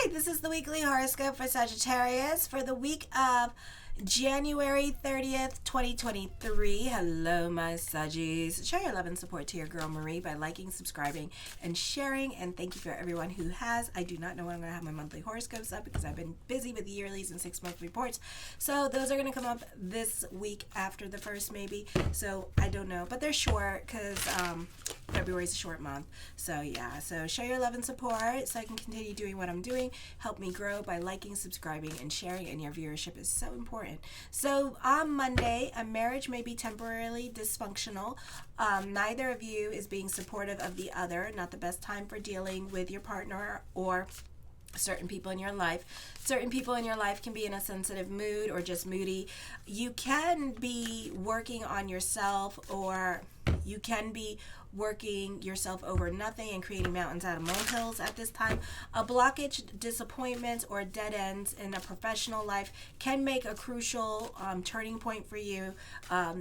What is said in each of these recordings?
Hi, this is the weekly horoscope for Sagittarius for the week of January 30th, 2023. Hello, my Saggies. Show your love and support to your girl Marie by liking, subscribing, and sharing. And thank you for everyone who has. I do not know when I'm going to have my monthly horoscopes up because I've been busy with yearlies and 6-month reports. So those are going to come up this week after the first, maybe. So I don't know. But they're short because February is a short month. So yeah. So show your love and support so I can continue doing what I'm doing. Help me grow by liking, subscribing, and sharing. And your viewership is so important. So on Monday, a marriage may be temporarily dysfunctional. Neither of you is being supportive of the other. Not the best time for dealing with your partner or certain people in your life. Certain people in your life can be in a sensitive mood or just moody. You can be working on yourself, or you can be working yourself over nothing and creating mountains out of molehills at this time. A blockage, disappointments, or dead ends in a professional life can make a crucial turning point for you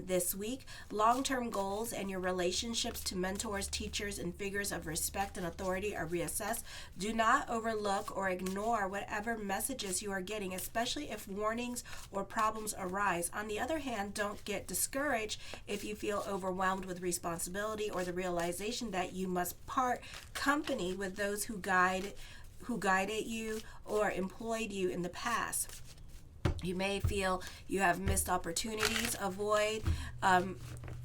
this week. Long-term goals and your relationships to mentors, teachers, and figures of respect and authority are reassessed. Do not overlook or ignore whatever messages you are getting, especially if warnings or problems arise. On the other hand, don't get discouraged if you feel overwhelmed with responsibility or the realization that you must part company with those who guided you or employed you in the past. You may feel you have missed opportunities. Avoid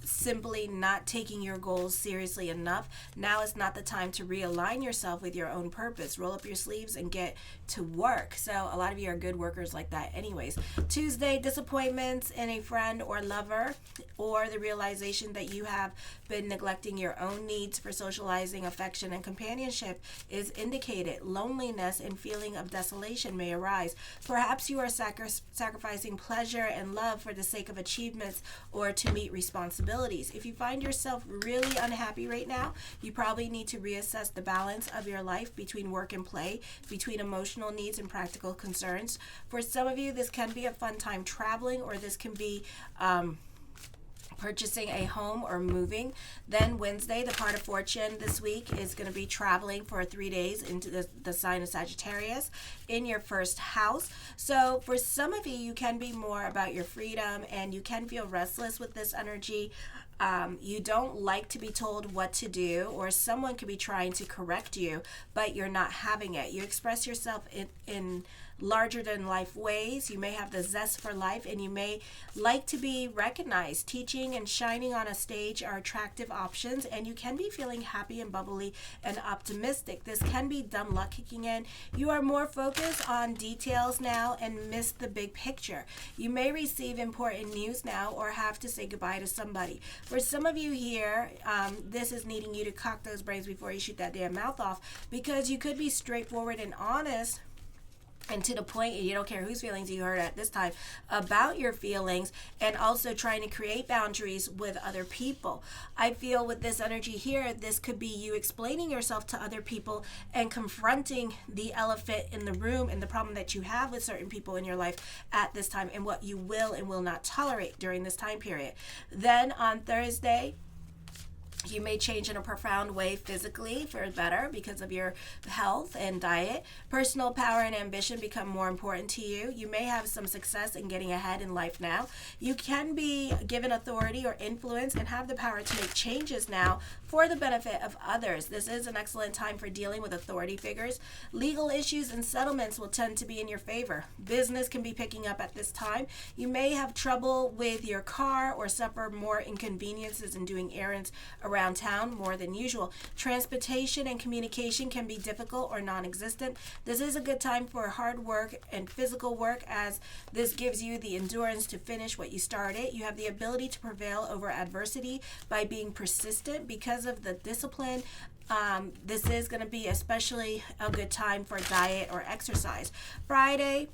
simply not taking your goals seriously enough. Now is not the time to realign yourself with your own purpose. Roll up your sleeves and get to work. So a lot of you are good workers like that anyways. Tuesday, disappointments in a friend or lover, or the realization that you have been neglecting your own needs for socializing, affection, and companionship is indicated. Loneliness and feeling of desolation may arise. Perhaps you are sacrificing pleasure and love for the sake of achievements or to meet responsibilities. If you find yourself really unhappy right now, you probably need to reassess the balance of your life between work and play, between emotional needs and practical concerns. For some of you, this can be a fun time traveling, or this can be purchasing a home or moving. Then Wednesday, the part of fortune this week is going to be traveling for 3 days into the sign of Sagittarius in your first house. So for some of you, you can be more about your freedom, and you can feel restless with this energy. You don't like to be told what to do, or someone could be trying to correct you, but you're not having it. You express yourself in larger than life ways. You may have the zest for life, and you may like to be recognized. Teaching and shining on a stage are attractive options, and you can be feeling happy and bubbly and optimistic. This can be dumb luck kicking in. You are more focused on details now and miss the big picture. You may receive important news now, or have to say goodbye to somebody. For some of you here, this is needing you to cock those brains before you shoot that damn mouth off, because you could be straightforward and honest and to the point, and you don't care whose feelings you hurt at this time about your feelings, and also trying to create boundaries with other people. I feel with this energy here, this could be you explaining yourself to other people and confronting the elephant in the room and the problem that you have with certain people in your life at this time, and what you will and will not tolerate during this time period. Then on Thursday, you may change in a profound way physically for better because of your health and diet. Personal power and ambition become more important to you. You may have some success in getting ahead in life now. You can be given authority or influence and have the power to make changes now for the benefit of others. This is an excellent time for dealing with authority figures. Legal issues and settlements will tend to be in your favor. Business can be picking up at this time. You may have trouble with your car or suffer more inconveniences in doing errands around town more than usual. Transportation and communication can be difficult or non-existent. This is a good time for hard work and physical work, as this gives you the endurance to finish what you started. You have the ability to prevail over adversity by being persistent because of the discipline. This is going to be especially a good time for diet or exercise. Friday,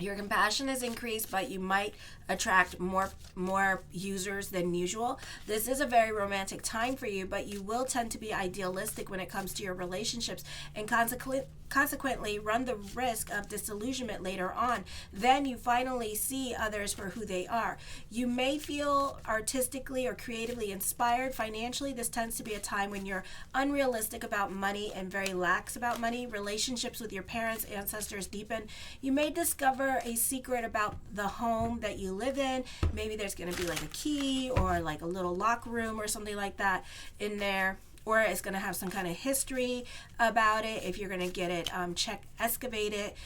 your compassion is increased, but you might attract more users than usual. This is a very romantic time for you, but you will tend to be idealistic when it comes to your relationships, and consequently run the risk of disillusionment later on. Then you finally see others for who they are. You may feel artistically or creatively inspired. Financially, this tends to be a time when you're unrealistic about money and very lax about money. Relationships with your parents, ancestors deepen. You may discover a secret about the home that you live in. Maybe there's going to be like a key or like a little lock room or something like that in there. Or it's going to have some kind of history about it. If you're going to get it excavate it,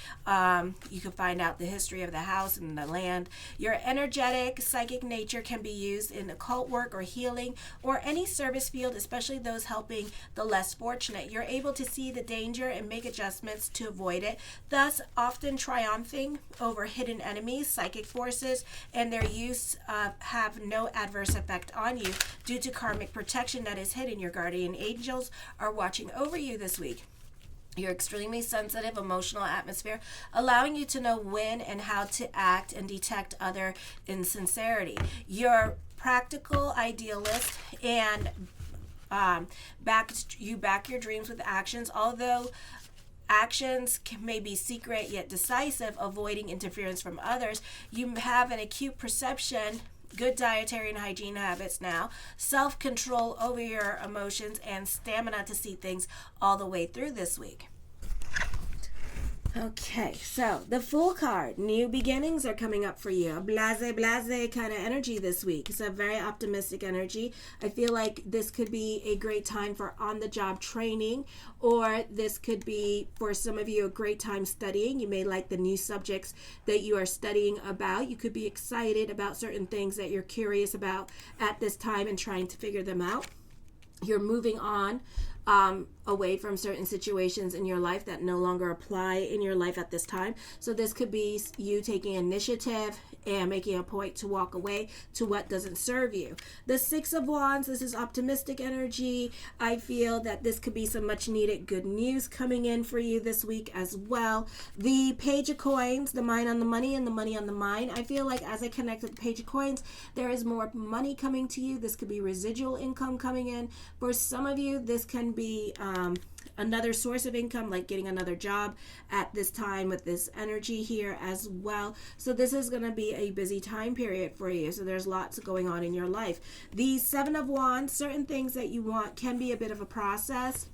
you can find out the history of the house and the land. Your energetic, psychic nature can be used in occult work or healing or any service field, especially those helping the less fortunate. You're able to see the danger and make adjustments to avoid it, thus often triumphing over hidden enemies. Psychic forces and their use have no adverse effect on you due to karmic protection that is hidden. Your guardian angels are watching over you this week. Your extremely sensitive emotional atmosphere, allowing you to know when and how to act and detect other insincerity. You're practical idealist and back your dreams with actions, although actions may be secret yet decisive, avoiding interference from others. You have an acute perception, good dietary and hygiene habits now, self-control over your emotions, and stamina to see things all the way through this week. Okay, so the Fool card, new beginnings are coming up for you. A blase kind of energy this week. It's a very optimistic energy. I feel like this could be a great time for on-the-job training, or this could be, for some of you, a great time studying. You may like the new subjects that you are studying about. You could be excited about certain things that you're curious about at this time and trying to figure them out. You're moving on away from certain situations in your life that no longer apply in your life at this time. So this could be you taking initiative and making a point to walk away to what doesn't serve you. The Six of Wands, this is optimistic energy. I feel that this could be some much needed good news coming in for you this week as well. The Page of Coins, the mind on the money and the money on the mind. I feel like as I connect with the Page of Coins, there is more money coming to you. This could be residual income coming in. For some of you, this can be another source of income, like getting another job at this time with this energy here as well. So this is going to be a busy time period for you. So there's lots going on in your life. The Seven of Wands, certain things that you want can be a bit of a process.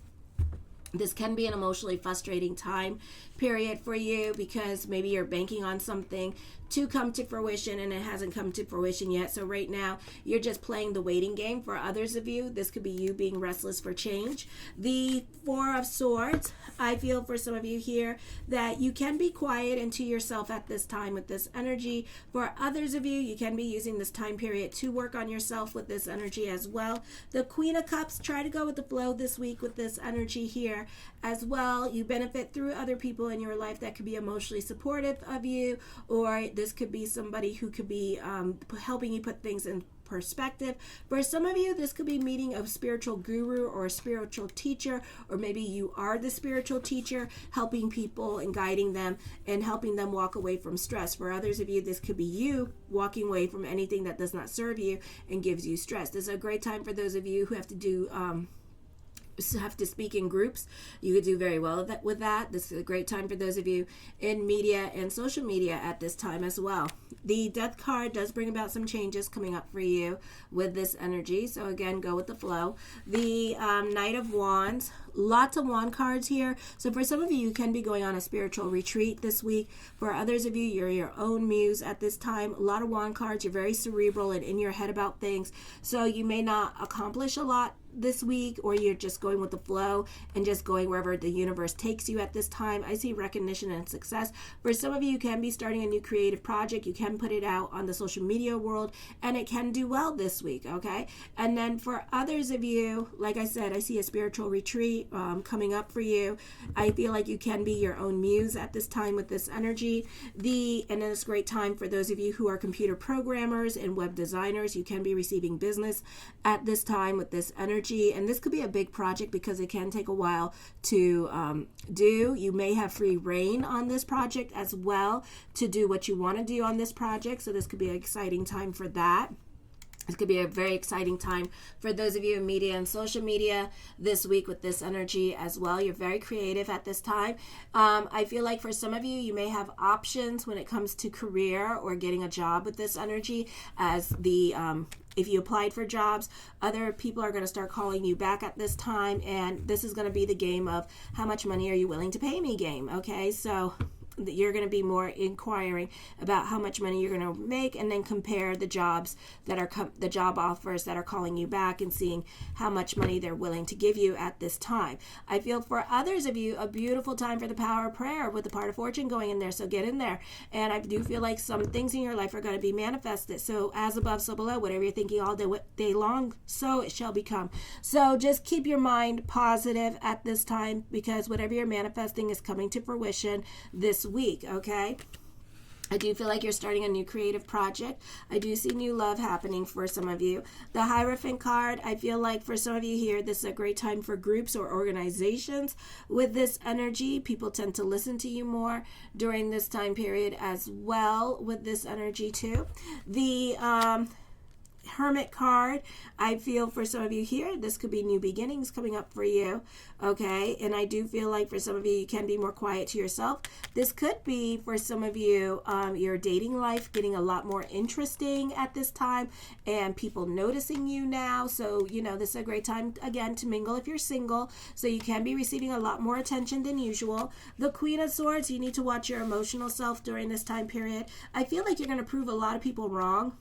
This can be an emotionally frustrating time period for you because maybe you're banking on something to come to fruition and it hasn't come to fruition yet. So right now you're just playing the waiting game. For others of you, this could be you being restless for change. The Four of Swords, I feel for some of you here that you can be quiet and to yourself at this time with this energy. For others of you, you can be using this time period to work on yourself with this energy as well. The Queen of Cups, try to go with the flow this week with this energy here as well. You benefit through other people in your life that could be emotionally supportive of you, or this could be somebody who could be helping you put things in perspective. For some of you, this could be meeting a spiritual guru or a spiritual teacher, or maybe you are the spiritual teacher helping people and guiding them and helping them walk away from stress. For others of you, this could be you walking away from anything that does not serve you and gives you stress. This is a great time for those of you who have to speak in groups. You could do very well with that. This is a great time for those of you in media and social media at this time as well. The Death card does bring about some changes coming up for you with this energy. So again, go with the flow. The Knight of Wands, lots of wand cards here. So for some of you, you can be going on a spiritual retreat this week. For others of you, you're your own muse at this time. A lot of wand cards. You're very cerebral and in your head about things. So you may not accomplish a lot this week, or you're just going with the flow and just going wherever the universe takes you at this time. I see recognition and success. For some of you, you can be starting a new creative project. You can put it out on the social media world and it can do well this week, okay? And then for others of you, like I said, I see a spiritual retreat coming up for you. I feel like you can be your own muse at this time with this energy. And then it's a great time for those of you who are computer programmers and web designers. You can be receiving business at this time with this energy. energy, and this could be a big project because it can take a while to do. You may have free reign on this project as well to do what you want to do on this project. So this could be an exciting time for that. This could be a very exciting time for those of you in media and social media this week with this energy as well. You're very creative at this time. I feel like for some of you, you may have options when it comes to career or getting a job with this energy, as the if you applied for jobs, other people are going to start calling you back at this time, and this is going to be the game of how much money are you willing to pay me game. Okay, so you're going to be more inquiring about how much money you're going to make, and then compare the jobs that are the job offers that are calling you back and seeing how much money they're willing to give you at this time. I feel for others of you, a beautiful time for the power of prayer with the part of fortune going in there. So get in there. And I do feel like some things in your life are going to be manifested. So as above, so below, whatever you're thinking all day long, so it shall become. So just keep your mind positive at this time, because whatever you're manifesting is coming to fruition this week. Okay, I do feel like you're starting a new creative project. I do see new love happening for some of you. The Hierophant card, I feel like for some of you here, this is a great time for groups or organizations with this energy. People tend to listen to you more during this time period as well with this energy too. The Hermit card, I feel for some of you here, this could be new beginnings coming up for you. Okay, and I do feel like for some of you, you can be more quiet to yourself. This could be for some of you, your dating life getting a lot more interesting at this time, and people noticing you now. So this is a great time again to mingle if you're single, so you can be receiving a lot more attention than usual. The Queen of Swords, you need to watch your emotional self during this time period. I feel like you're going to prove a lot of people wrong.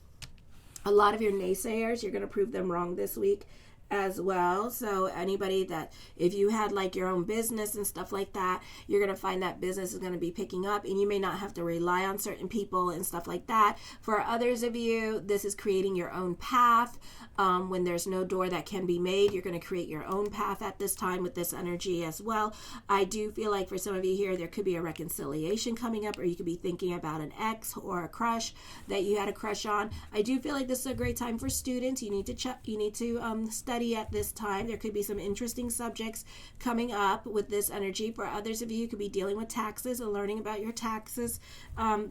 A lot of your naysayers, you're going to prove them wrong this week as well. So anybody that, if you had like your own business and stuff like that, you're going to find that business is going to be picking up, and you may not have to rely on certain people and stuff like that. For others of you, this is creating your own path. When there's no door that can be made, you're going to create your own path at this time with this energy as well. I do feel like for some of you here, there could be a reconciliation coming up, or you could be thinking about an ex or a crush that you had a crush on. I do feel like this is a great time for students. You need to study at this time. There could be some interesting subjects coming up with this energy. For others of you, you could be dealing with taxes and learning about your taxes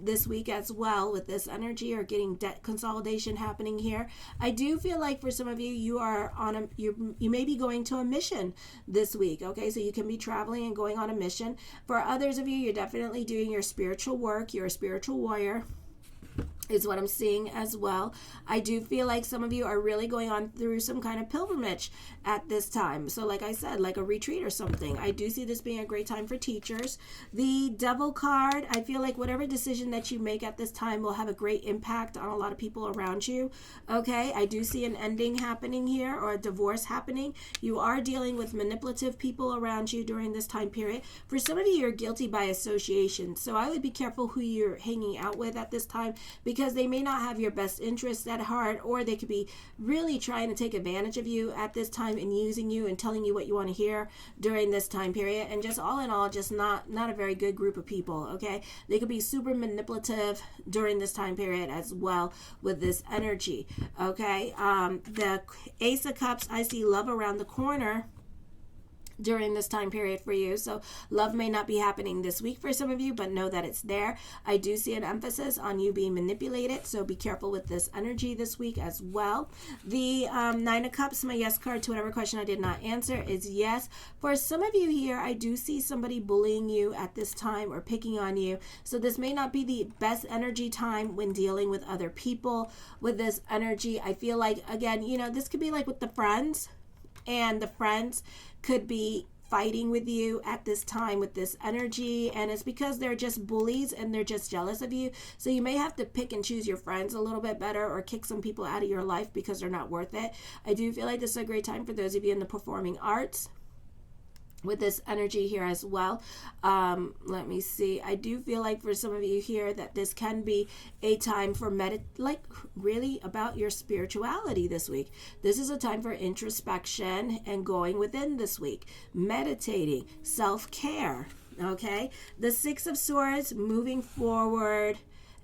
this week as well with this energy, or getting debt consolidation happening here. I do feel like for some of you, you are on you may be going to a mission this week. Okay, so you can be traveling and going on a mission. For others of you, you're definitely doing your spiritual work. You're a spiritual warrior, is what I'm seeing as well. I do feel like some of you are really going on through some kind of pilgrimage at this time. So like I said, like a retreat or something. I do see this being a great time for teachers. The Devil card, I feel like whatever decision that you make at this time will have a great impact on a lot of people around you. Okay, I do see an ending happening here, or a divorce happening. You are dealing with manipulative people around you during this time period. For some of you, you're guilty by association. So I would be careful who you're hanging out with at this time, because they may not have your best interests at heart, or they could be really trying to take advantage of you at this time and using you and telling you what you want to hear during this time period. And just all in all, just not a very good group of people. Okay, they could be super manipulative during this time period as well with this energy. Okay, the Ace of Cups, I see love around the corner during this time period for you. So love may not be happening this week for some of you, but know that it's there. I do see an emphasis on you being manipulated, so be careful with this energy this week as well. The Nine of Cups, my yes card to whatever question I did not answer, is yes. For some of you here, I do see somebody bullying you at this time or picking on you. So this may not be the best energy time when dealing with other people with this energy. I feel like, again, this could be like with the friends, and the friends could be fighting with you at this time with this energy, and it's because they're just bullies and they're just jealous of you. So you may have to pick and choose your friends a little bit better, or kick some people out of your life because they're not worth it. I do feel like this is a great time for those of you in the performing arts with this energy here as well. Let me see. I do feel like for some of you here that this can be a time for really about your spirituality this week. This is a time for introspection and going within this week, meditating, self-care. Okay, the Six of Swords, moving forward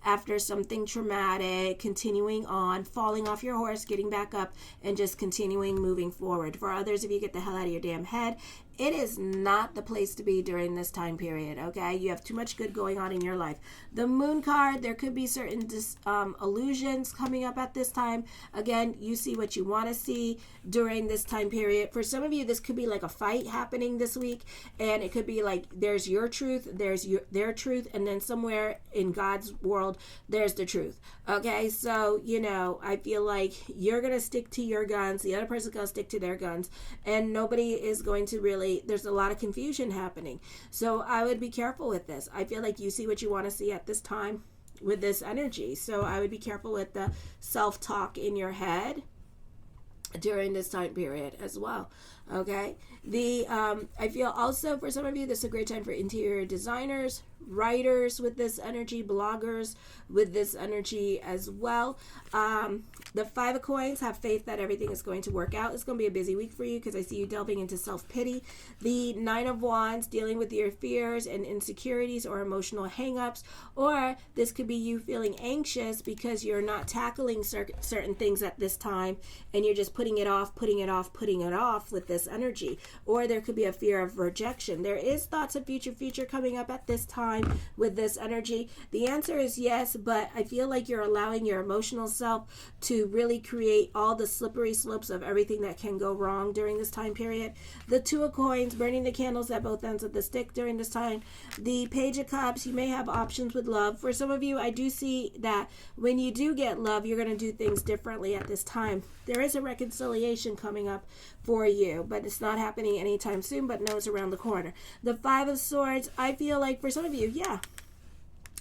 after something traumatic, continuing on, falling off your horse, getting back up, and just continuing moving forward. For others, if you get the hell out of your damn head, it is not the place to be during this time period, okay? You have too much good going on in your life. The moon card, there could be certain illusions coming up at this time. Again, you see what you want to see during this time period. For some of you, this could be like a fight happening this week, and it could be like there's your truth, there's their truth, and then somewhere in God's world, there's the truth, okay? So, you know, I feel like you're going to stick to your guns, the other person's going to stick to their guns, and nobody is going to really, there's a lot of confusion happening. So I would be careful with this. I feel like you see what you want to see at this time with this energy. So I would be careful with the self-talk in your head during this time period as well. Okay. I feel also for some of you, this is a great time for interior designers, writers with this energy, bloggers with this energy as well. The 5 of coins, have faith that everything is going to work out. It's going to be a busy week for you because I see you delving into self-pity. The 9 of wands, dealing with your fears and insecurities or emotional hangups, or this could be you feeling anxious because you're not tackling certain things at this time and you're just putting it off with this energy. Or there could be a fear of rejection. There is thoughts of future coming up at this time with this energy. The answer is yes, but I feel like you're allowing your emotional self to really create all the slippery slopes of everything that can go wrong during this time period. The 2 of coins, burning the candles at both ends of the stick during this time. The page of cups, you may have options with love. For some of you, I do see that when you do get love, you're going to do things differently at this time. There is a reconciliation coming up for you, but it's not happening anytime soon, but no, it's around the corner. The 5 of swords, I feel like for some of you, yeah,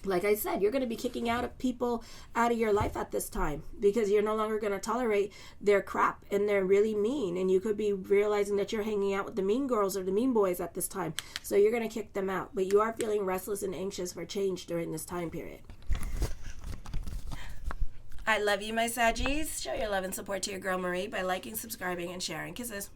like I said, you're going to be kicking out people out of your life at this time because you're no longer going to tolerate their crap and they're really mean. And you could be realizing that you're hanging out with the mean girls or the mean boys at this time. So you're going to kick them out. But you are feeling restless and anxious for change during this time period. I love you, my Saggies. Show your love and support to your girl Marie by liking, subscribing, and sharing. Kisses.